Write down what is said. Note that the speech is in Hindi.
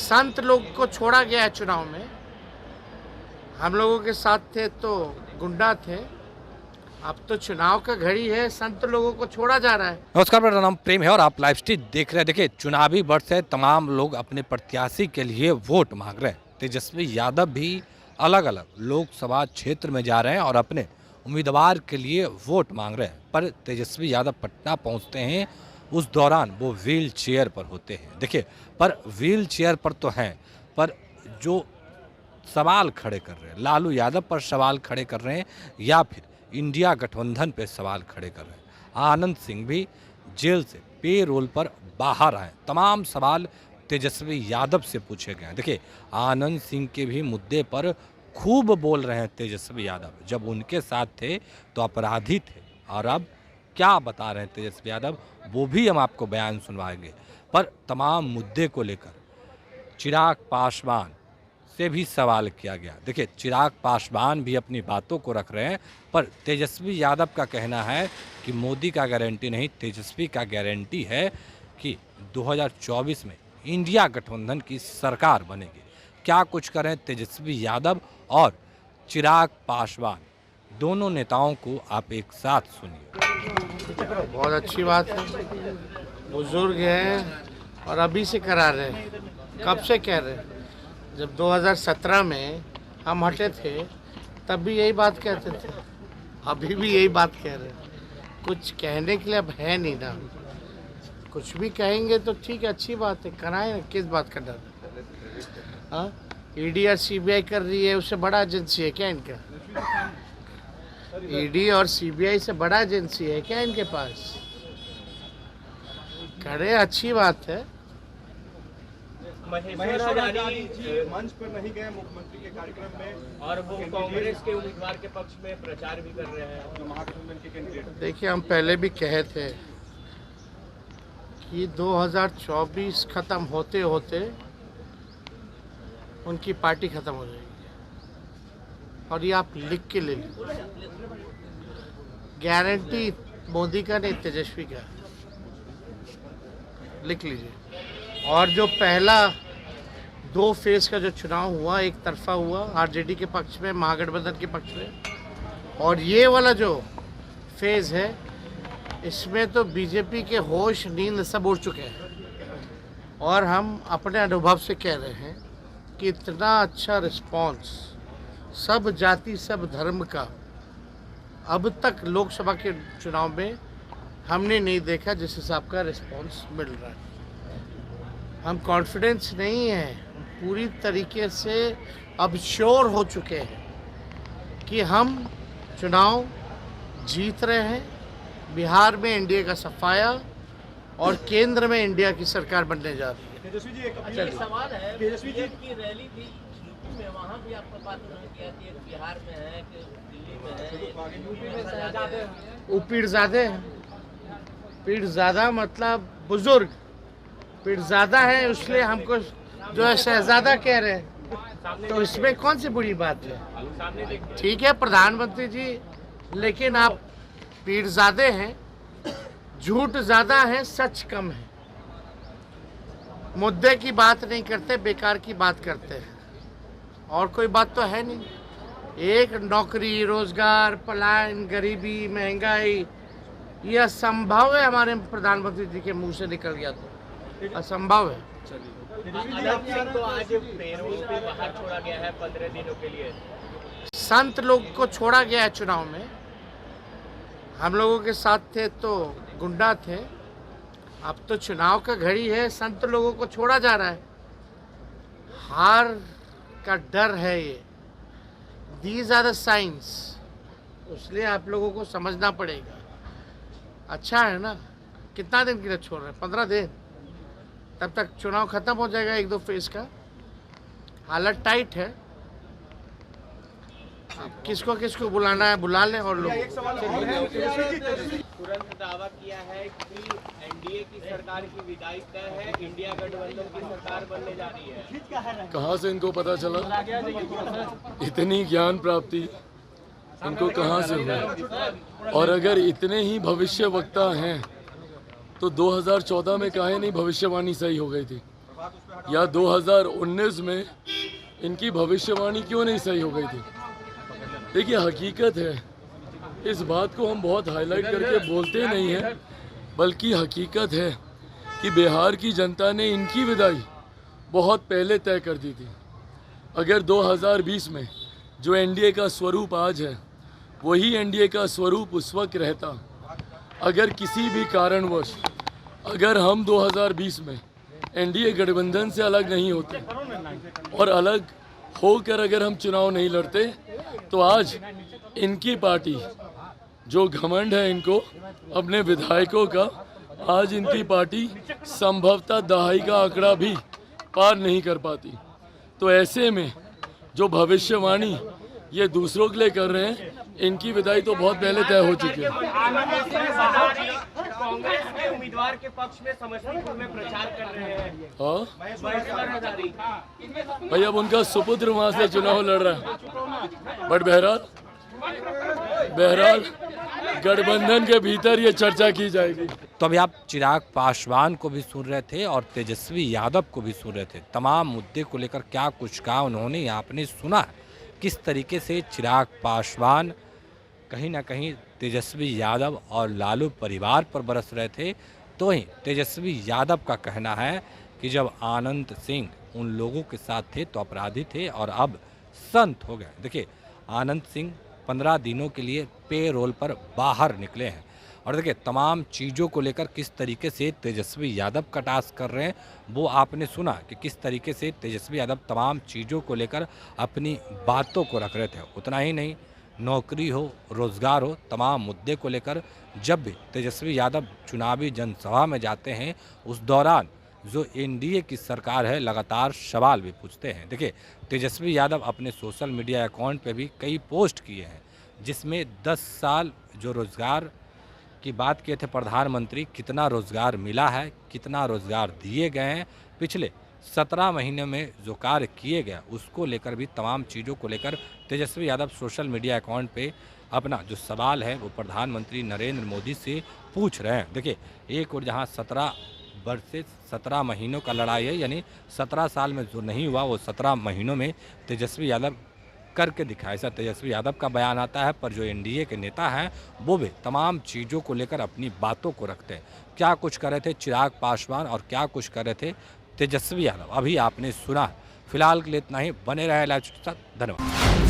संत लोग को छोड़ा गया है चुनाव में। हम लोगों के साथ थे तो गुंडा थे, अब तो चुनाव का घड़ी है, संत लोगों को छोड़ा जा रहा है। नमस्कार, मेरा नाम प्रेम है और आप लाइव स्ट्रीम देख रहे हैं। देखिए, चुनावी वर्ष है, तमाम लोग अपने प्रत्याशी के लिए वोट मांग रहे हैं। तेजस्वी यादव भी अलग अलग लोकसभा क्षेत्र में जा रहे हैं और अपने उम्मीदवार के लिए वोट मांग रहे हैं। पर तेजस्वी यादव पटना पहुंचते हैं, उस दौरान वो व्हील चेयर पर होते हैं। देखिए, पर व्हील चेयर पर तो हैं, पर जो सवाल खड़े कर रहे हैं, लालू यादव पर सवाल खड़े कर रहे हैं या फिर इंडिया गठबंधन पे सवाल खड़े कर रहे हैं। आनंद सिंह भी जेल से पे रोल पर बाहर आए, तमाम सवाल तेजस्वी यादव से पूछे गए हैं। देखिए, आनंद सिंह के भी मुद्दे पर खूब बोल रहे हैं तेजस्वी यादव। जब उनके साथ थे तो अपराधी थे और अब क्या बता रहे हैं तेजस्वी यादव, वो भी हम आपको बयान सुनवाएंगे। पर तमाम मुद्दे को लेकर चिराग पासवान से भी सवाल किया गया। देखिए, चिराग पासवान भी अपनी बातों को रख रहे हैं, पर तेजस्वी यादव का कहना है कि मोदी का गारंटी नहीं, तेजस्वी का गारंटी है कि 2024 में इंडिया गठबंधन की सरकार बनेगी। क्या कुछ करें तेजस्वी यादव और चिराग पासवान, दोनों नेताओं को आप एक साथ सुनिए। बहुत अच्छी बात है, बुजुर्ग हैं और अभी से करा रहे हैं। कब से कह रहे हैं? जब 2017 में हम हटे थे तब भी यही बात कहते थे, अभी भी यही बात कह रहे हैं। कुछ कहने के लिए अब है नहीं ना, कुछ भी कहेंगे तो ठीक है, अच्छी बात है, कराएं ना, किस बात का डर। हाँ, ईडी और सीबीआई कर रही है, उससे बड़ा एजेंसी है क्या इनका? ईडी और सीबीआई से बड़ा एजेंसी है क्या इनके पास? करे, अच्छी बात है। मंच पर नहीं गए मुख्यमंत्री के कार्यक्रम में और वो कांग्रेस के उम्मीदवार के पक्ष में प्रचार भी कर रहे हैं, जो महागठबंधन के कैंडिडेट। देखिए, हम पहले भी कहे थे कि 2024 खत्म होते होते उनकी पार्टी खत्म हो जाएगी, और ये आप लिख के ले लीजिए। गारंटी मोदी का नहीं, तेजस्वी का, लिख लीजिए। और जो पहला 2 फेज का जो चुनाव हुआ, एक तरफा हुआ आरजेडी के पक्ष में, महागठबंधन के पक्ष में, और ये वाला जो फेज है, इसमें तो बीजेपी के होश नींद सब उड़ चुके हैं। और हम अपने अनुभव से कह रहे हैं कि इतना अच्छा रिस्पांस सब जाति सब धर्म का अब तक लोकसभा के चुनाव में हमने नहीं देखा, जिस हिसाब का रिस्पांस मिल रहा है। हम कॉन्फिडेंस नहीं है, पूरी तरीके से अब श्योर हो चुके हैं कि हम चुनाव जीत रहे हैं। बिहार में एनडीए का सफाया और केंद्र में इंडिया की सरकार बनने जा रही है। तेजस्वी जी, एक सवाल है, तेजस्वी जी की रैली थी यूपी में, वहाँ भी आपका बात उन्होंने किया कि बिहार में है कि दिल्ली में है, यूपी में शहजादे हैं। वो पीरजादे हैं, पीरजादा मतलब बुजुर्ग, पीरजादा है, इसलिए हमको जो है शहजादा कह रहे हैं, तो इसमें कौन सी बुरी बात है? ठीक है प्रधानमंत्री जी, लेकिन आप पीरजादे हैं, झूठ ज़्यादा है, सच कम है। मुद्दे की बात नहीं करते, बेकार की बात करते हैं, और कोई बात तो है नहीं। एक नौकरी, रोजगार, पलायन, गरीबी, महंगाई, यह असंभव है। हमारे प्रधानमंत्री जी के मुंह से निकल गया तो असंभव है। तो आज पैरोल पे बाहर छोड़ा गया है 15 दिनों के लिए। संत लोग को छोड़ा गया है चुनाव में। हम लोगों के साथ थे तो गुंडा थे, अब तो चुनाव का घड़ी है, संत लोगों को छोड़ा जा रहा है। हार का डर है ये। दीज आर द साइंस, इसलिए आप लोगों को समझना पड़ेगा। अच्छा है ना, कितना दिन के लिए छोड़ रहे हैं? 15 दिन, तब तक चुनाव खत्म हो जाएगा, 1-2 फेज का। हालत टाइट है, किसको किसको बुलाना है बुला लें और लोग। तुरंत दावा किया है कि एनडीए की सरकार की विदाई तय है, इंडिया गठबंधन की सरकार बनने जा रही है। कहाँ से इनको पता चला? इतनी ज्ञान प्राप्ति इनको कहाँ से हुई? और अगर इतने ही भविष्य वक्ता हैं तो 2014 में काहे नहीं भविष्यवाणी सही हो गई थी? या 2019 में इनकी भविष्यवाणी क्यों नहीं सही हो गई थी? देखिए, हकीकत है, इस बात को हम बहुत हाईलाइट करके बोलते नहीं हैं, बल्कि हकीकत है कि बिहार की जनता ने इनकी विदाई बहुत पहले तय कर दी थी। अगर 2020 में जो एनडीए का स्वरूप आज है, वही एनडीए का स्वरूप उस वक्त रहता, अगर किसी भी कारणवश अगर हम 2020 में एनडीए गठबंधन से अलग नहीं होते और अलग होकर अगर हम चुनाव नहीं लड़ते, तो आज इनकी पार्टी, जो घमंड है इनको अपने विधायकों का, आज इनकी पार्टी संभवतः दहाई का आंकड़ा भी पार नहीं कर पाती। तो ऐसे में जो भविष्यवाणी ये दूसरों के लिए कर रहे हैं, इनकी विदाई तो बहुत पहले तय हो चुकी है। कांग्रेस के उम्मीदवार के पक्ष में समस्तीपुर में प्रचार कर रहे हैं। हाँ भाई, अब उनका सुपुत्र वहां से चुनाव लड़ रहा है, बट बहरहाल गठबंधन के भीतर ये चर्चा की जाएगी। तो अभी आप चिराग पासवान को भी सुन रहे थे और तेजस्वी यादव को भी सुन रहे थे। तमाम मुद्दे को लेकर क्या कुछ कहा उन्होंने, आपने सुना किस तरीके से चिराग पासवान कहीं ना कहीं तेजस्वी यादव और लालू परिवार पर बरस रहे थे। तो वहीं तेजस्वी यादव का कहना है कि जब आनंद सिंह उन लोगों के साथ थे तो अपराधी थे और अब संत हो गए। देखिए, आनंद सिंह 15 दिनों के लिए पे रोल पर बाहर निकले हैं और देखिए तमाम चीज़ों को लेकर किस तरीके से तेजस्वी यादव का टास्क कर रहे हैं, वो आपने सुना कि किस तरीके से तेजस्वी यादव तमाम चीज़ों को लेकर अपनी बातों को रख रहे थे। उतना ही नहीं, नौकरी हो, रोज़गार हो, तमाम मुद्दे को लेकर जब भी तेजस्वी यादव चुनावी जनसभा में जाते हैं, उस दौरान जो एनडीए की सरकार है लगातार सवाल भी पूछते हैं। देखिए, तेजस्वी यादव अपने सोशल मीडिया अकाउंट पे भी कई पोस्ट किए हैं, जिसमें 10 साल जो रोज़गार की बात किए थे प्रधानमंत्री, कितना रोज़गार मिला है, कितना रोज़गार दिए गए हैं, पिछले 17 महीने में जो कार्य किए गए उसको लेकर भी तमाम चीज़ों को लेकर Tejashwi Yadav social media account पे अपना जो सवाल है वो प्रधानमंत्री नरेंद्र मोदी से पूछ रहे हैं। देखिए, एक और जहां 17 वर्ष से 17 महीनों का लड़ाई है, यानी 17 साल में जो नहीं हुआ वो 17 महीनों में तेजस्वी यादव करके दिखाया, ऐसा तेजस्वी यादव का बयान आता है। पर जो एनडीए के नेता हैं वो भी तमाम चीज़ों को लेकर अपनी बातों को रखते हैं। क्या कुछ कर रहे थे चिराग पासवान और क्या कुछ कर रहे थे तेजस्वी यादव, अभी आपने सुना। फिलहाल के लिए इतना ही। बने रहे लाइव के साथ। धन्यवाद।